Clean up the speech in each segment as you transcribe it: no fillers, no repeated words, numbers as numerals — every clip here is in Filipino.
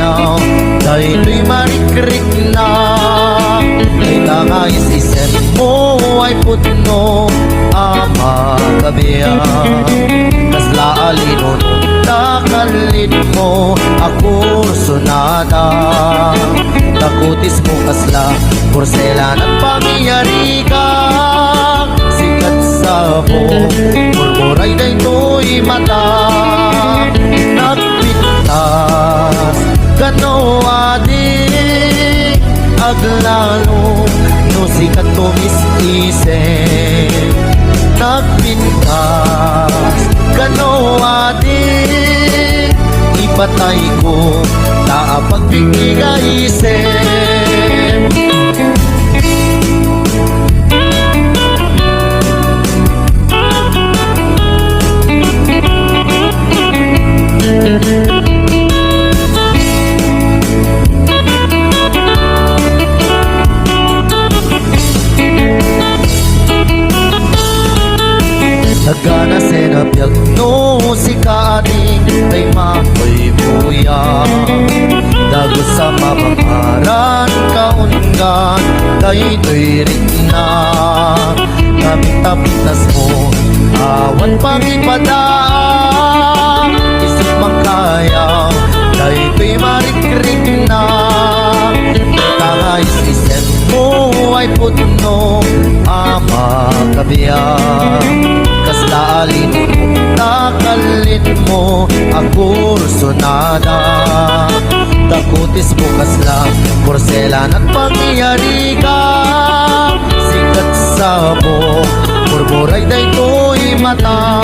kayaw dahil to'y marikrik na. Ay nangayos isip mo ay putno ama kabiya. Kasla alinon nakalit mo ako sunada. Takutis mo kasla porselan at pangyayari ka. Sikat sa mo murmuray day to'y mata. Nagpintas kano adik aglalo no sikat tumis-isip. Nagpintas kano adik ipatay ko na pagbigay-isip. Nagana senapyag no si kaading ay makoy buya. Dago sa mapamaran kaungan kay to'y rin na. Kapit-tapitas mo awan pangipadaan. Isip makayaw kay to'y marikrik na. Tangay isip mo ay putno ama kabiyak. Kasla alin nakalit mo ako sunada. Takutis mo kasla porselan at pangyayari ka. Sikat sa mo murmuray day to'y mata.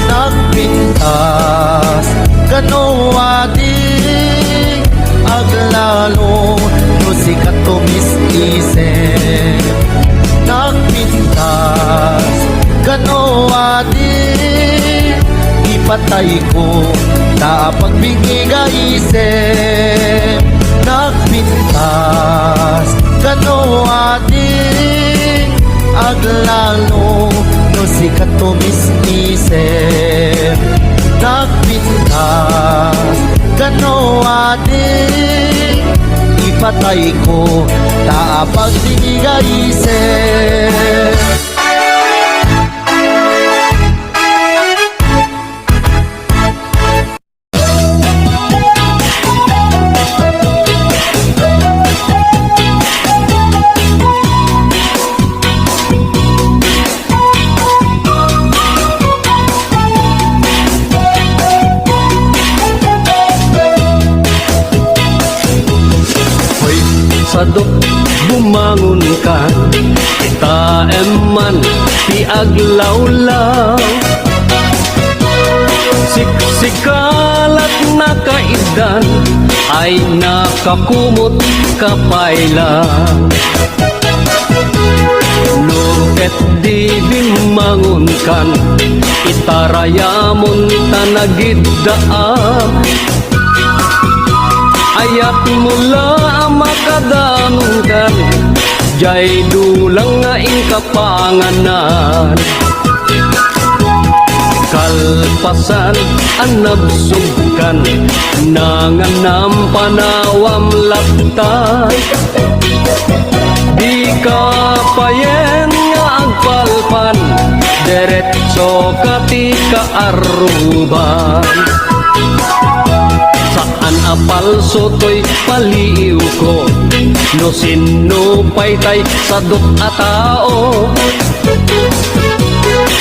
Nagpintas kano adik aglalo no sikat tumis-isip. Nagpintas kano adik ipatay ko na pagbigay-isip. Nagpintas kano adik aglalo no sikat tumis-isip. Nagpintas kano adik ipatay ko na pagbigay-isip. Sadok bumangon ka, kita eman ti aglawlaw. Siksikalat na kaidan ay nakakumot kapayla. Nuket di bimangon kan, itarayamon tanagidaan. Ayat mula makadanugan, jay dulang nga kapanganan. Kalpasan anabsugkan, nanganam panawam laptan. Di ka payen nga agpalpan, deretso kati kaaruban. Saan apalso to'y paliw ko, no sino pa'y sadok a tao.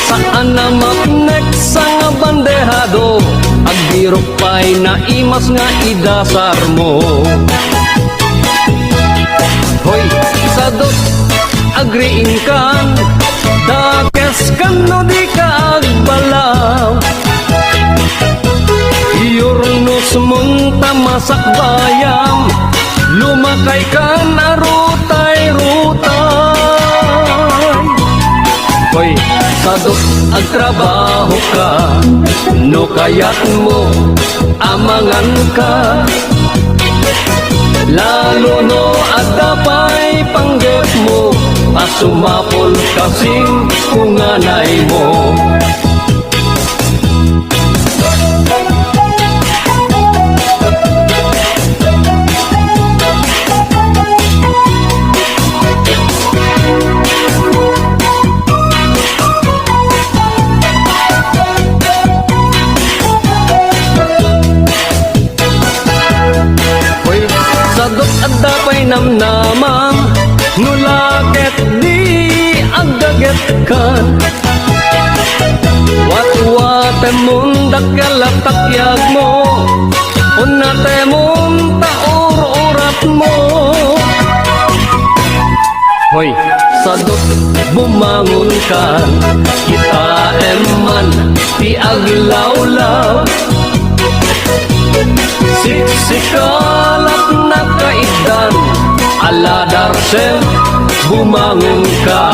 Saan na maknek sa nga bandehado, agbirok pa'y naimas nga idasar mo. Hoy, sadok, agriin kan, dakes kan no di ka agbalaw. Iurnos mong tamasak bayam, lumakay ka na rutay-rutay. Hoy, sadok agtrabaho ka, no kayat mo amangan ka. Lalo no adapay panggep mo, pasumapol kasing kunganay mo. kan Wat-wate mong dakalatakyag mo Unate mong taur-urat mo Hoy, sadot bumangon ka Kita eman ti aglawlaw Siksikalat na kaidan Aladarsel bumangon ka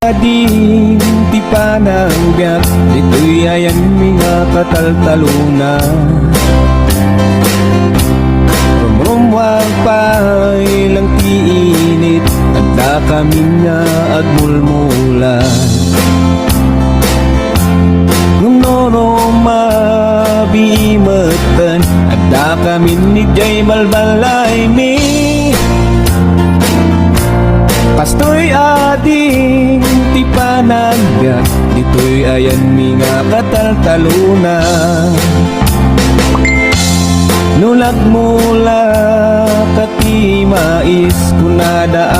Ading ti panangbiak Ito'y ayan mga kataltaluna Rumrumwag pa ilang tiinit Tanda kami nga agmulmula Ngunoro mabimatan Tanda kami ni Jay Balbalay mi Pastoy ading ti panagbiak Dito'y ayan mga kataltaluna Nulag mula kati mais Kunada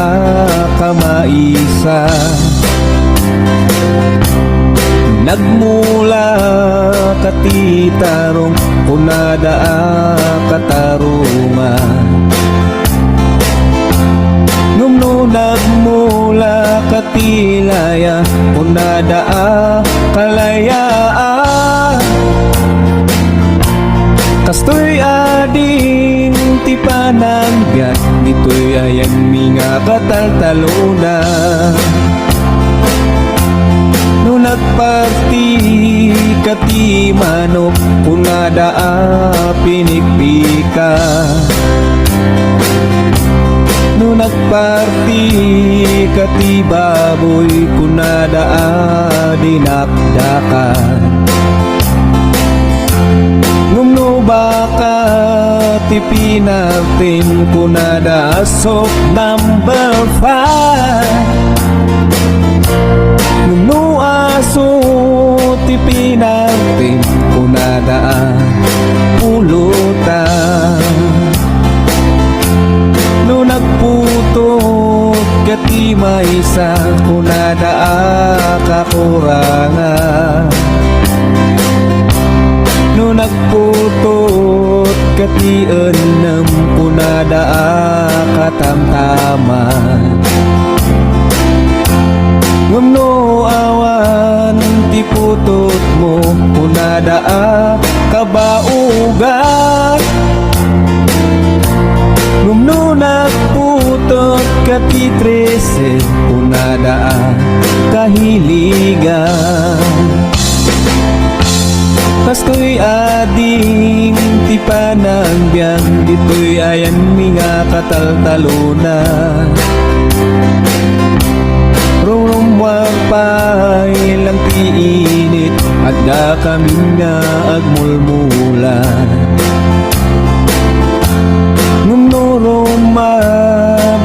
ka maisa Nagmula kati tarong Kunada katarungan Ngununag mula katilaya Unadaa kalayaan Kastoy ading ti panagbiak Dito'y ayan mga kataltaluna No nagparti kati manok Unadaa pinikpika No nagparti kati baboy Kunada dinakdakan Ngumno baka ti pinagtin Kunada sok number 5 Ngumno aso ti pinagtin Kunada pulutan No nagputot kati maisa Kunada kakurangan No nagputot kati enam Kunada katamtaman Ngumno awan ti putot mo Kunada kabaugan Ngumno nagputot kati 13 Kunada kahiligan Pastoy ading ti panagbiak Dito'y ayan mga kataltaluna Rumrumwag pa ilang tiinit Adda kami nga agmulmulan Ngumnoro mabiimatan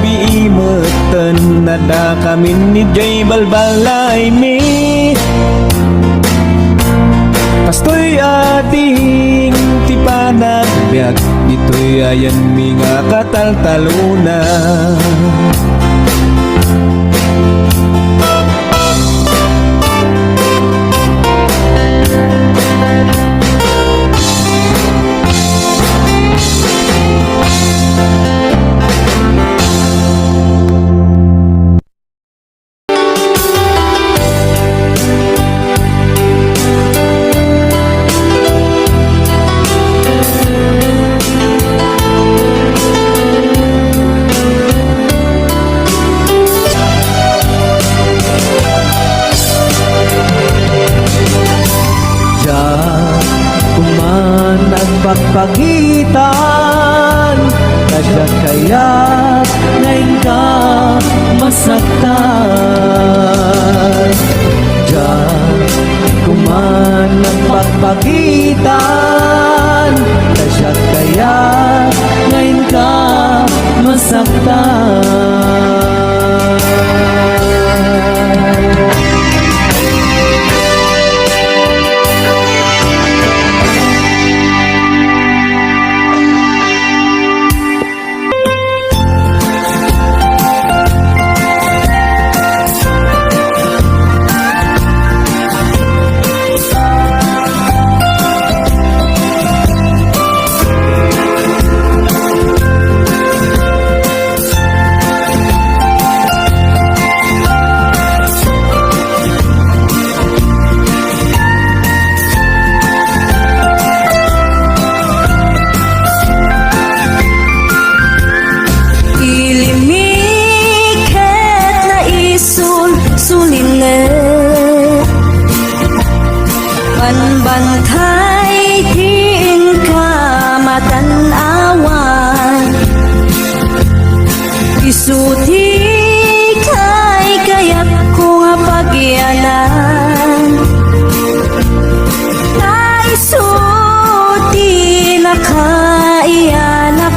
Nada kami ni Jay Balbalay mi Pastoy ading ti panagbiak Dito'y ayan mga kataltaluna Panbantay diin ka matanawan, isuti kay kaya't ko nga pagyanan, naisuti na kaiyanakan,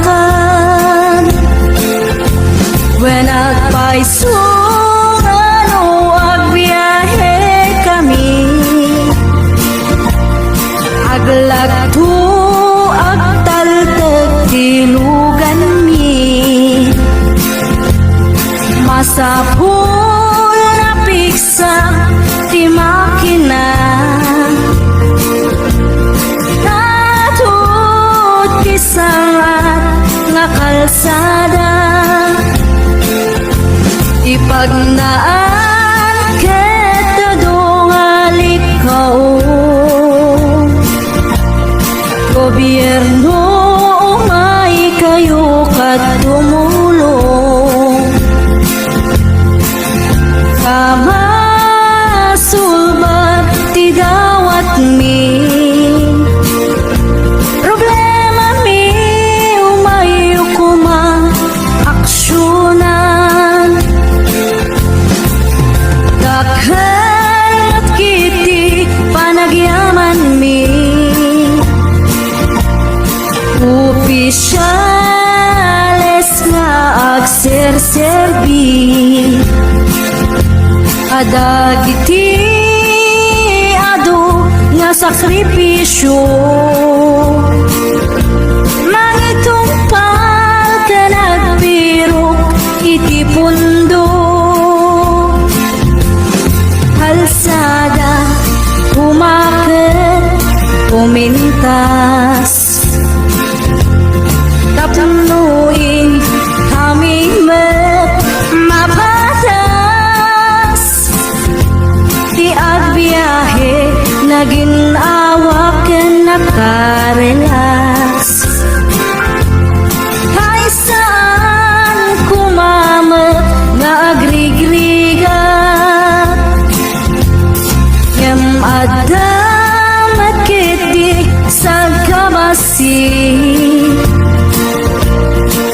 when agpaisungan o agbiyahe kami, aglagto agtaltag tilugan mi, masapul na piksa ti makina, natut kisangat nga kalsada, ipagnaan ket dungali kao, gobyerno umay kayo kat tumulong, kamasulbat ti dawat mi, problema mi umay kumang aksyonan, dakhan at kiti panagyaman mi, opisyales nga agserserbi, adagiti ado nga sakripisyo, mangitumpal ka nagbirok iti pundo, kalsada umaket pumintas, tapnuin kami mapatas, ti agbiyahe naginawa ken nakarelax, kaisaan kumamet nga agrigriga, yam adamat kiti sa kabasi,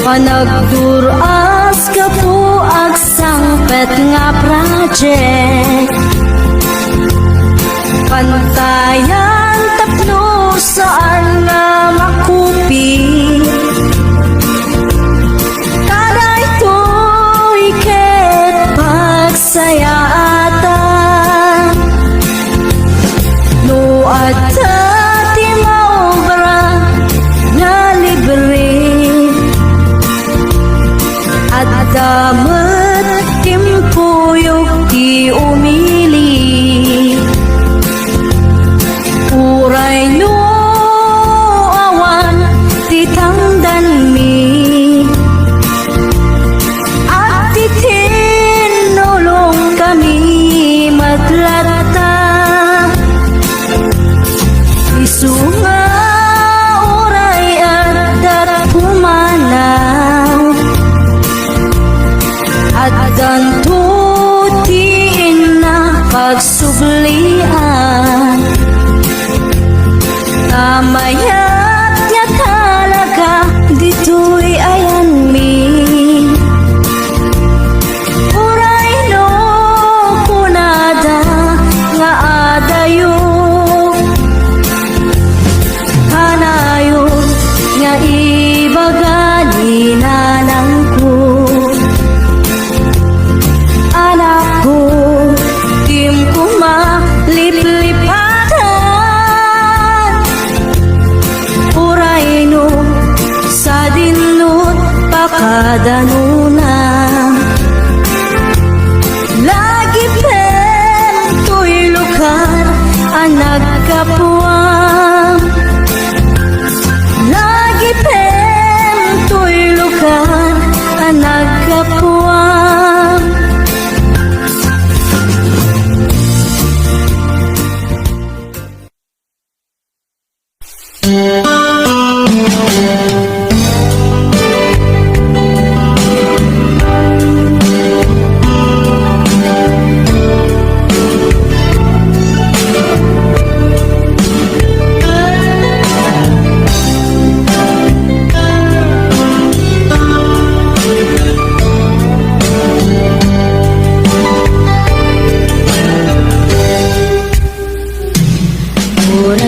panagduras ka po agsangpet nga project, pantayan tapno saan nga makupi, kada ito'y ket pagsayaatan, no at ti maobra nga libre, at damat timpuyok ti umili, uray no awan ti tangdan mi, at ti tinulong kami matlata, isu nga uray at pumanaw, at gantutiin na pagsublian, tamayat niya talaga dito'y ayan mi, uray no kunada nga adayo, hanayon nga ibagani nanang ko, anak ko tim ko maliplipatan, uray no sa dinut pakadanuna, lagi pen to'y lugar ang nagkapuan, lagi pen to'y lugar ang nagkapuan.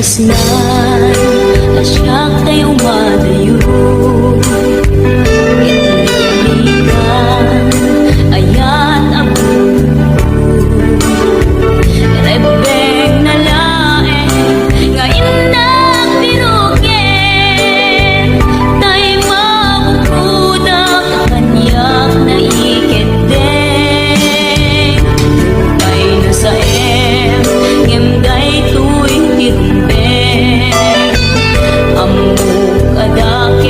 Kasnan, asyak tayo umadayo. Italikan, ayat abu. Rebeng na lae, ngayon na pirugin. Tay mabukuda, kanyak na iketeng. Tay na sa ngem day tuy tirumbeng. Amuk ada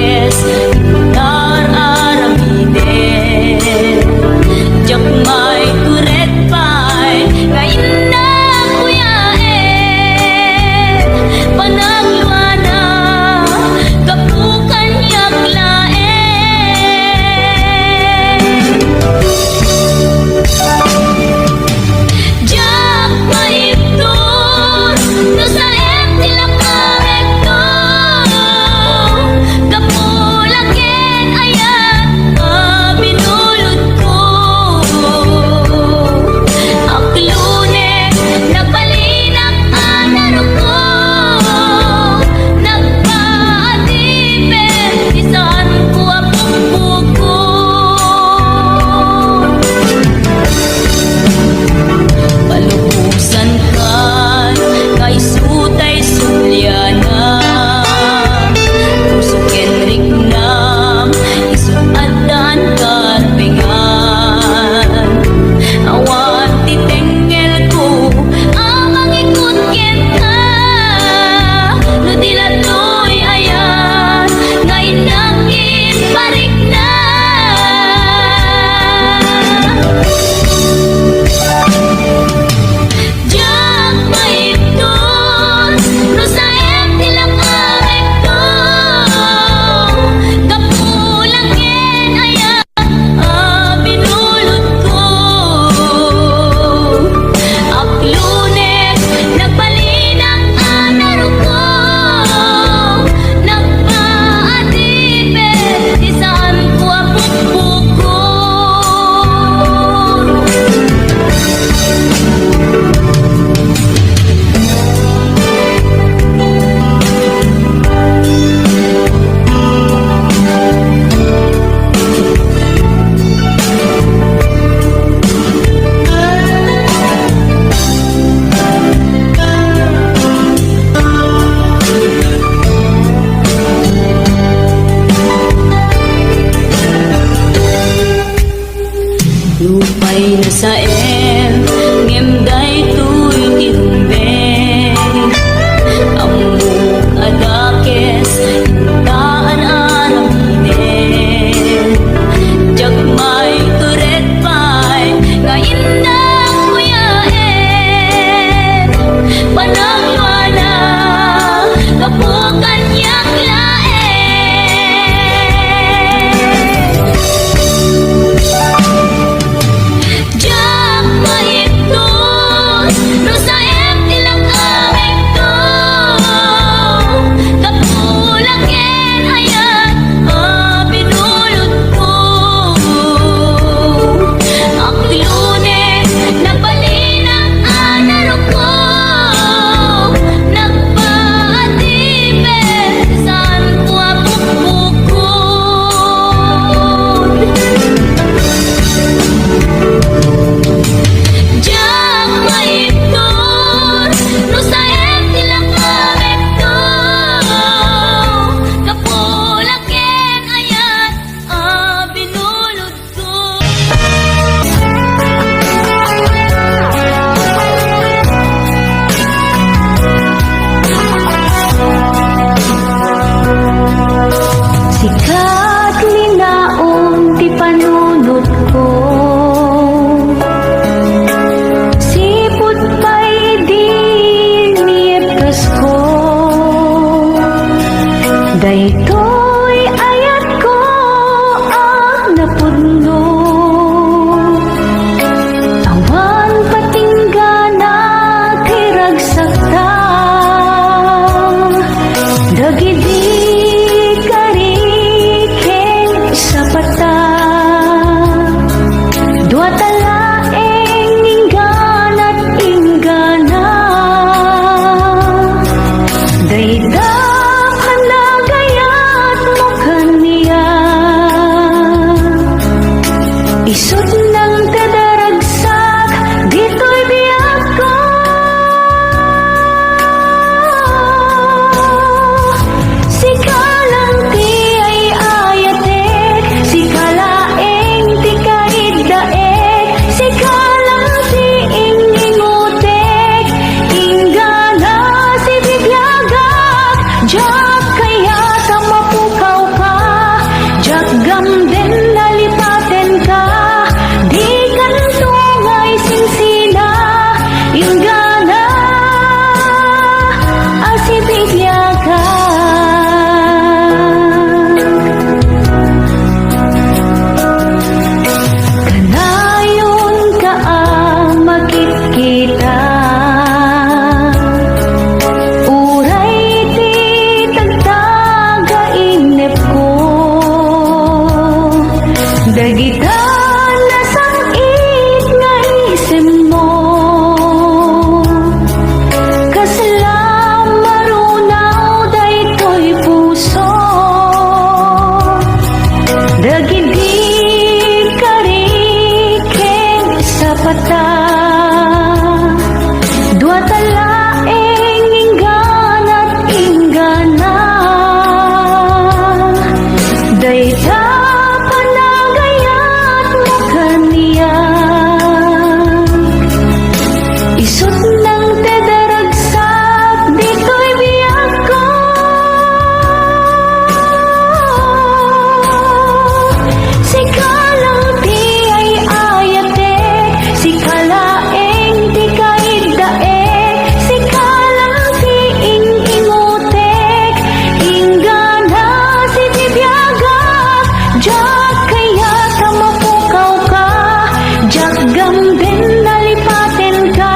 Isot ng tedaragsak, dito'y biyag ko. Sikalang ti ay ayatek, sikalaeng ti kaidaek, sikalang ti ing-ingutek, inggana si ti biyagak, jak kaya tamapukaw ka, jak gambin nalipaten ka,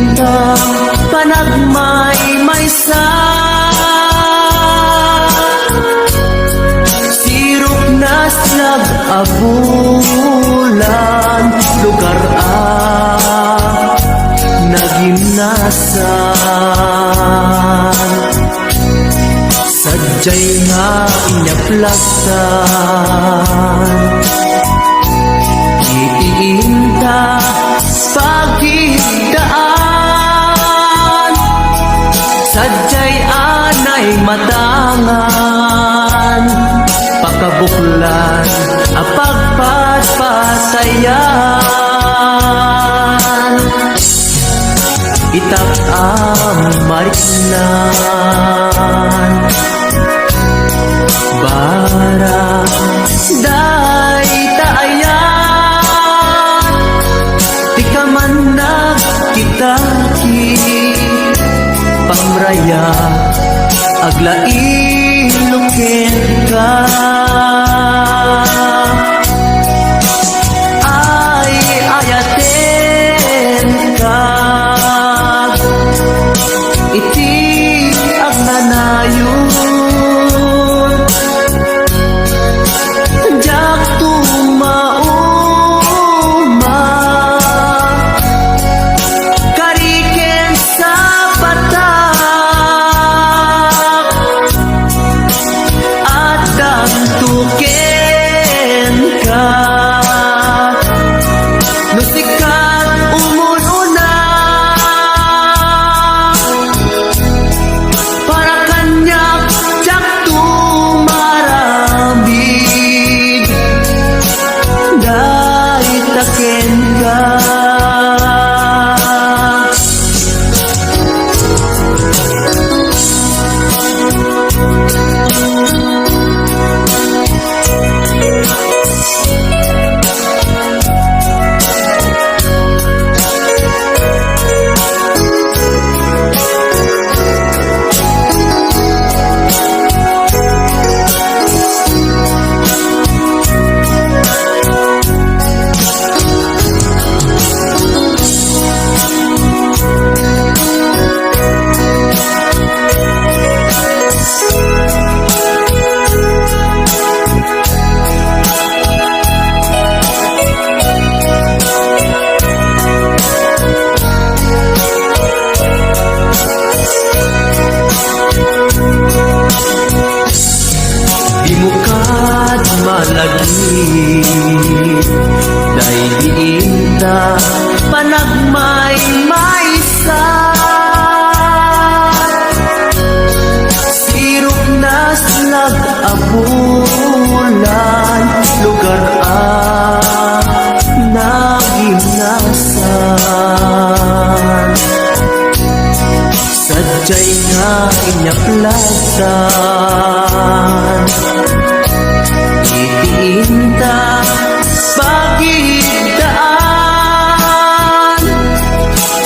diin ta panagmay maysa sirok na slag abulan lugar naginasan sadyay nga inyaplagtan itiinta pagigdaan sadyay anay matangan pakabuklan apagpaspasayan itak ang mariknan bara day taayan di ka man nagkitaki pamraya aglailukin ka ay ayaten ka iti ang nanayon jak tumauma kariken sa patak at damtuken ka nusikat umununa para kanyak jak tumarambid dahil taken ka Dimukad malagi dahil diinta panagmay maysa sirok na slag abulan lugar naginasan sadyay nga inyaplagtan itiinta pagigdaan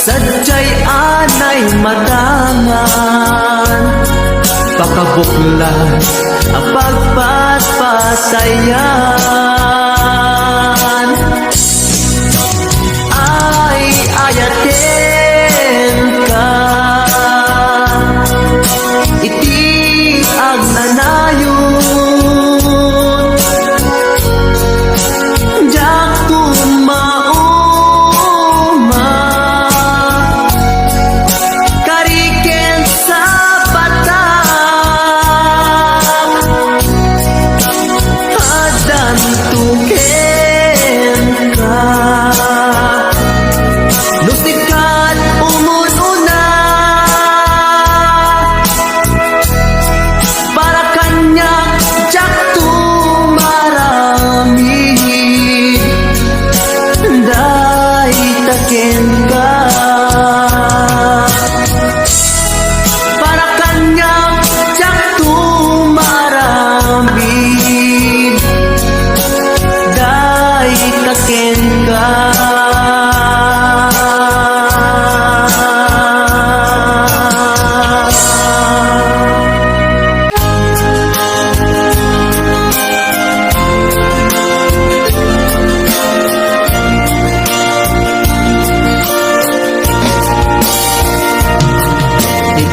sadyay anay matangan pakabuklan ang pagpaspasayan ay ayaten ka iti ang nanayon jak tumauma kariken sa patak adan tuken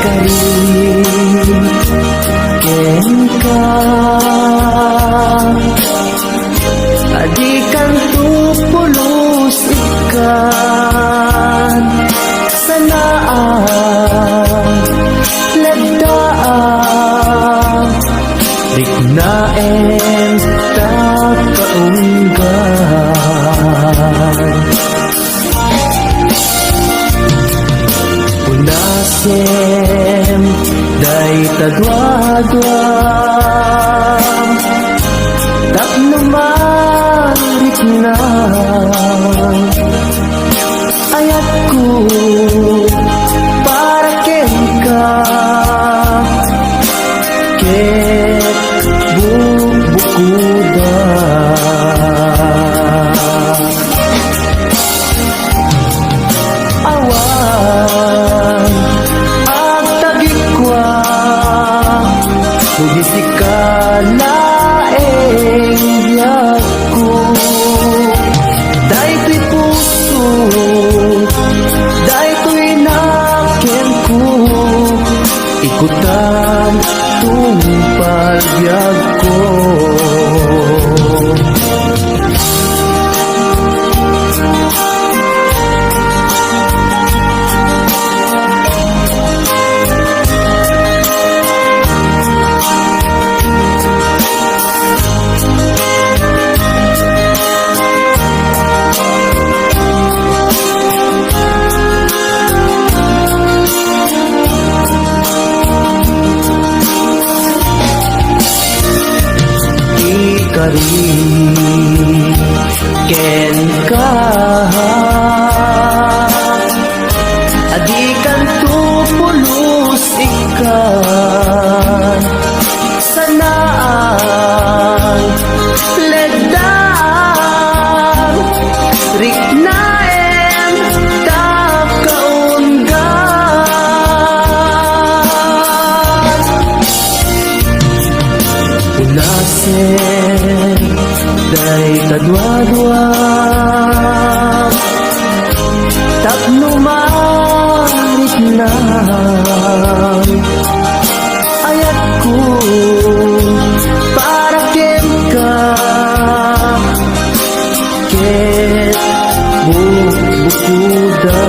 ikarin ken ka adikan tu pulos ikan sanaan lagdaan riknaen ta kaunggan Unasem day tagwadwam tapno marit na ayat ko para ken ka ket bubukuda awan ang tagikwa sugisi ka laeng biyag ko dahil puso dahil naken ko ikutan tumpal biyag ko ikarin ken ka adikan tu pulos ikan sanaan ledang riknaen ta kaunggan Unasen day tadwadwa tapno marit na ayat ko para ken ka ket bubukuda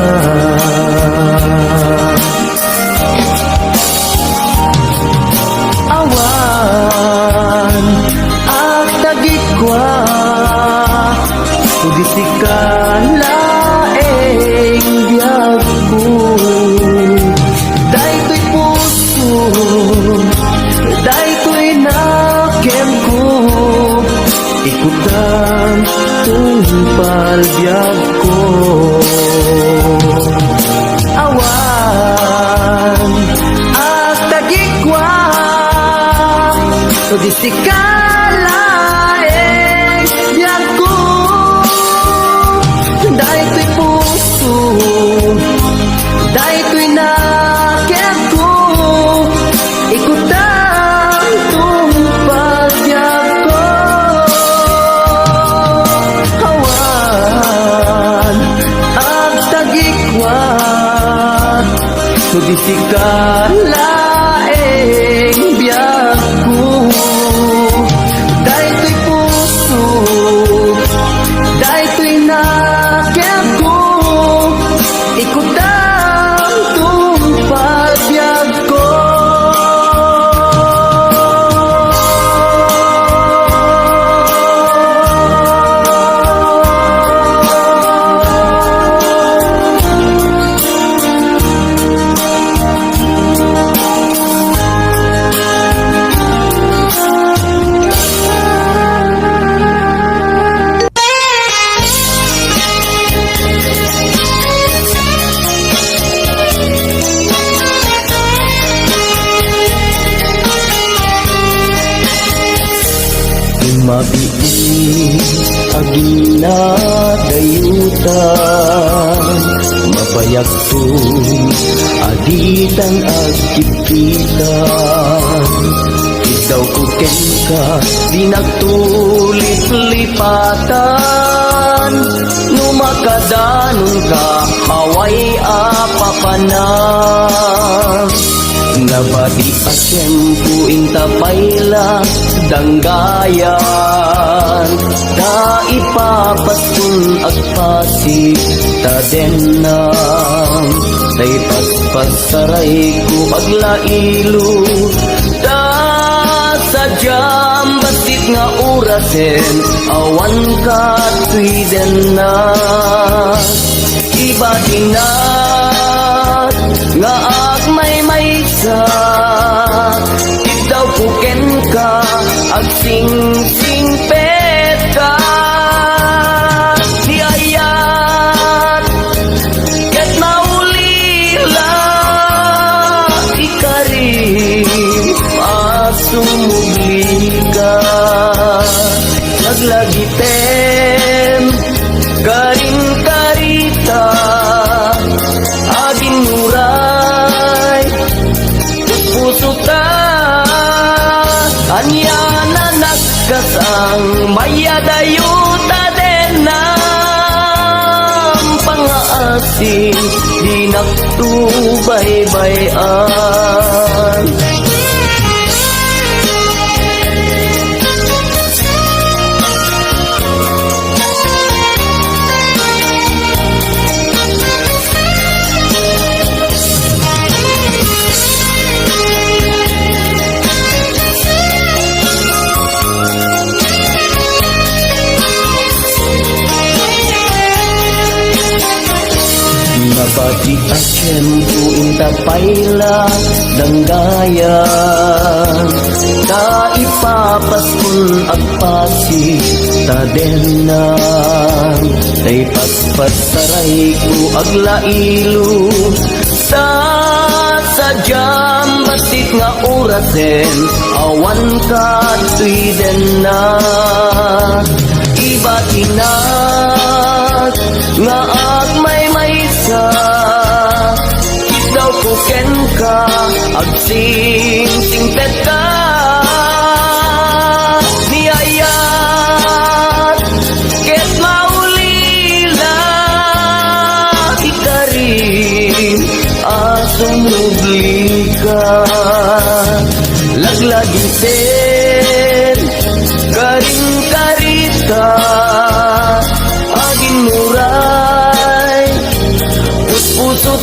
awan ang tagikwa sugisi ka laeng biyag ko dahil to'y puso dahil to'y naken ko ikutan tumpal biyag ko awan ang tagikwa sugisi ka laeng biyag ko dahil to'y puso dahil to'y naken ko ikutan tumpal biyag ko awan ang tagikwa sugisi ka laeng biyag ko dahil to'y puso dahil to'y naken ko ikutan tumpal biyag ko Mabiin agina dayutan mapayagtun aditan agkipitan ikaw kuken ka di nagtulis lipatan numakadanon ka away apapanan intapayla danggayan da ipapaskun agpasig tadenam day paspasaray ko aglailo da sadyam basit nga orasen awan ka tuiden na iba dinat nga agmay sa ikaw puken ka ag sing pet ka di ayat ket maulila ikarim asumugli ka naglagitem karin karita aging muray puso ka anya na nagkasang mayadayuta din ng pangaasing di naktubaybayan. Nabati ang tiyempo intapayla danggayan ta ipapaskun agpasi tadenan tay paspasaray ko aglailo sa sadyam basit nga orasen awan ka tuiden na iba tinat nga agmay sa ikaw puken ka ag sing pet ka niyayat ket maulila ikarim asumugli ka laglagiten karing karita aging muray puso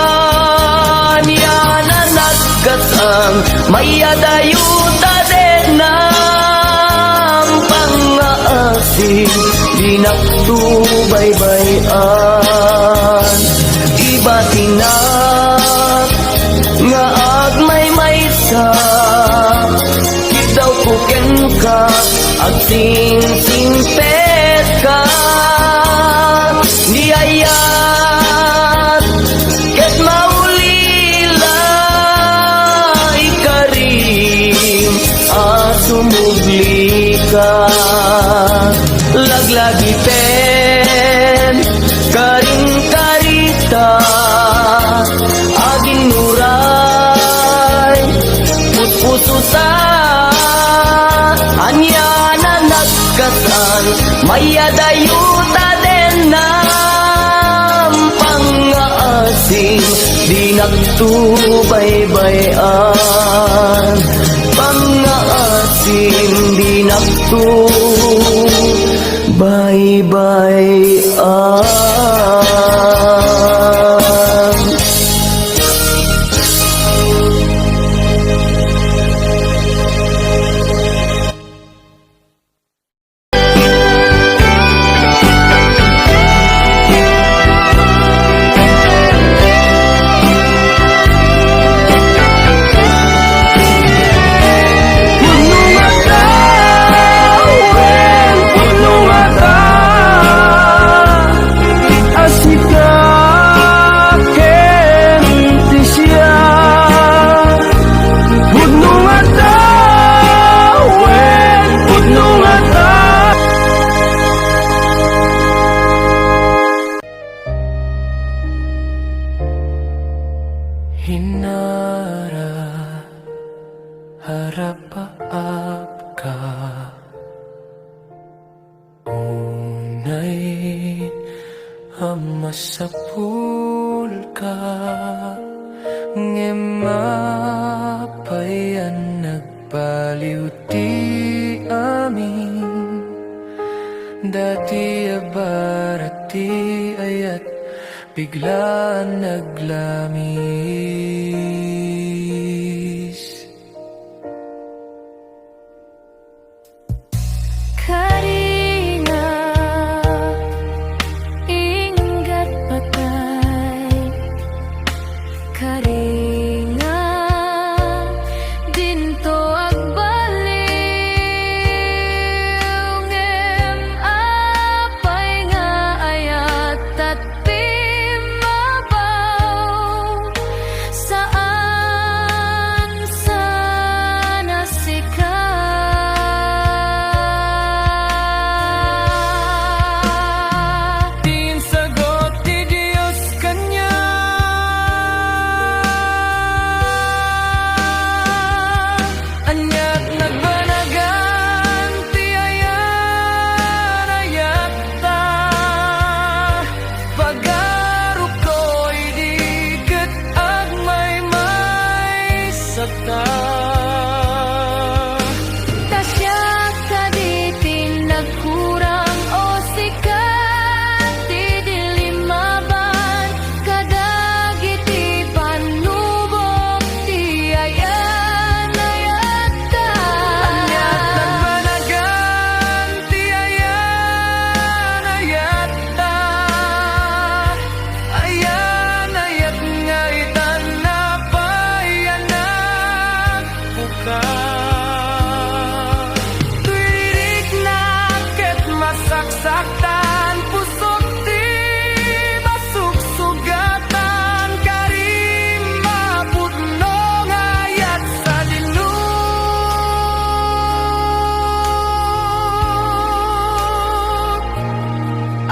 tanya na nagkasang mayadayuta din ng pangaasing di naktubaybayan iba tinak nga agmay sa ikaw puken ka ag sing pet ka niyayat ket maulila ikarim asumugli ka laglagiten karing karita aging nuray puso anya na nagkasang mayadayuta din ng pangaasing di naktubaybayan pangaasing di naktubaybayan. Hinara harapaap ka unay amasapul ka ngemapayan dati abarati ayat bigla naglamis. Karinga ingat patay, karinga dinto agbaliw ngem apay nga ayat at pimabaw saan sana sika. Din sagot ni Diyos kanya, anyat nagbanagan ti ayan ayat ta, pag-arok ko'y di ket agmay-may sata. Tasya kaditin nagkurang o sikat ti dilimaban kadagiti panubok ti ayan ayata. Anyat nagbanagan ti ayan ayat ta, ayan ayat nga itan na payanan buka. Tuwirik na ket masaksaktan pusok ti masugsugatan karim mapudno nga ayat sa diluk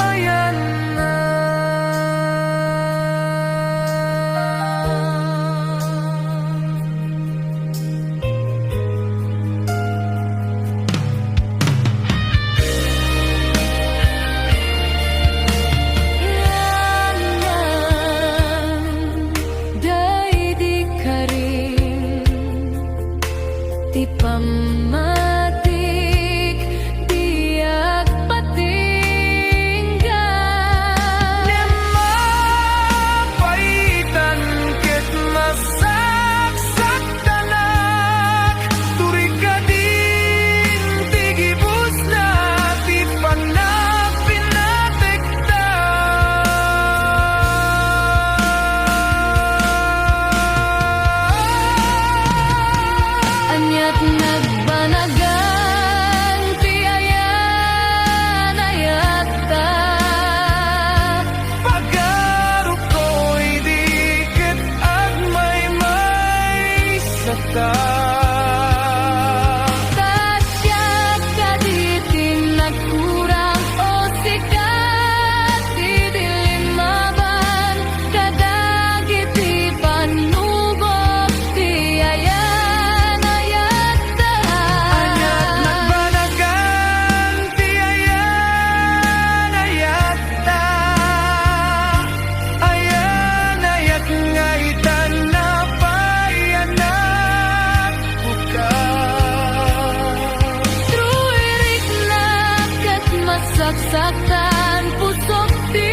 ayan na. Day di ka rin ti pamatik di agpatinggan. Nemapaitan ket masaksaktanak, turig ka din ti gibus na ti panapinatekta. Anyat nagbanagan ti ayan ayata. Pag-arok ko'y di ket agmay-may sata. Tasya kaditin nagkurang o sikat ti dilimaban kadagiti panubok ti ayan ayata. Anyat nagbanagan ti ayan ayat ta, ayan ayat nga itan na payanan buka. Truirik na ket masaksaktan pusok ti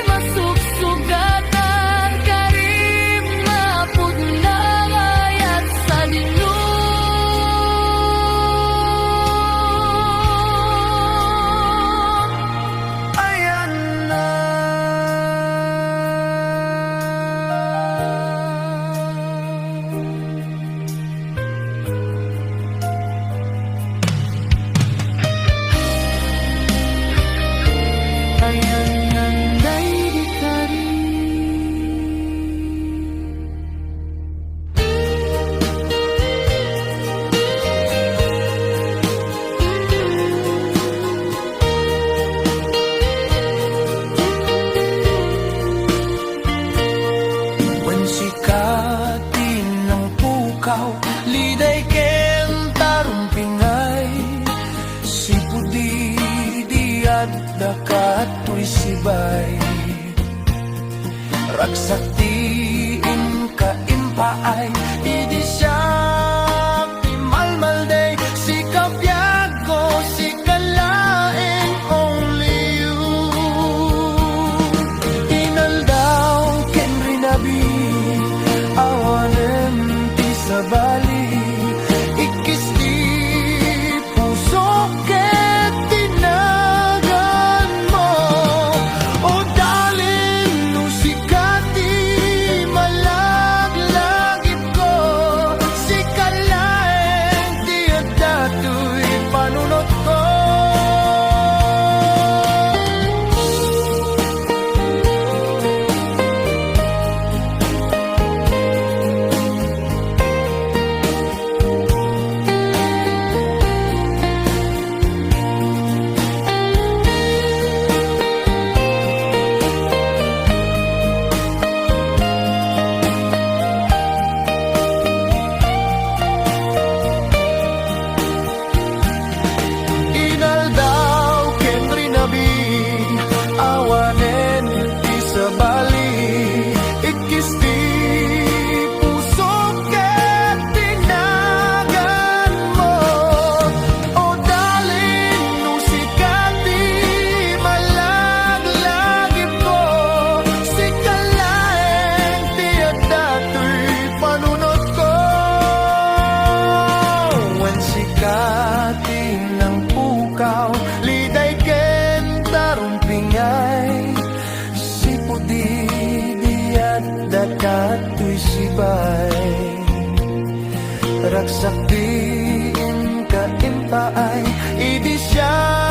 masugsugatan karim mapudna ayat sa diluk Ayan na. ayan nanday di ka rin. When sikatin ng pukaw, liday ken tarumpingay, si pudi di at dakat tuy sibay. Ragsaktiin ka impaay, idi siya pimalmalday, si kabyag ko, si kalaeng o dakato'y sibay Ragsakdiin ka impaay, idi siya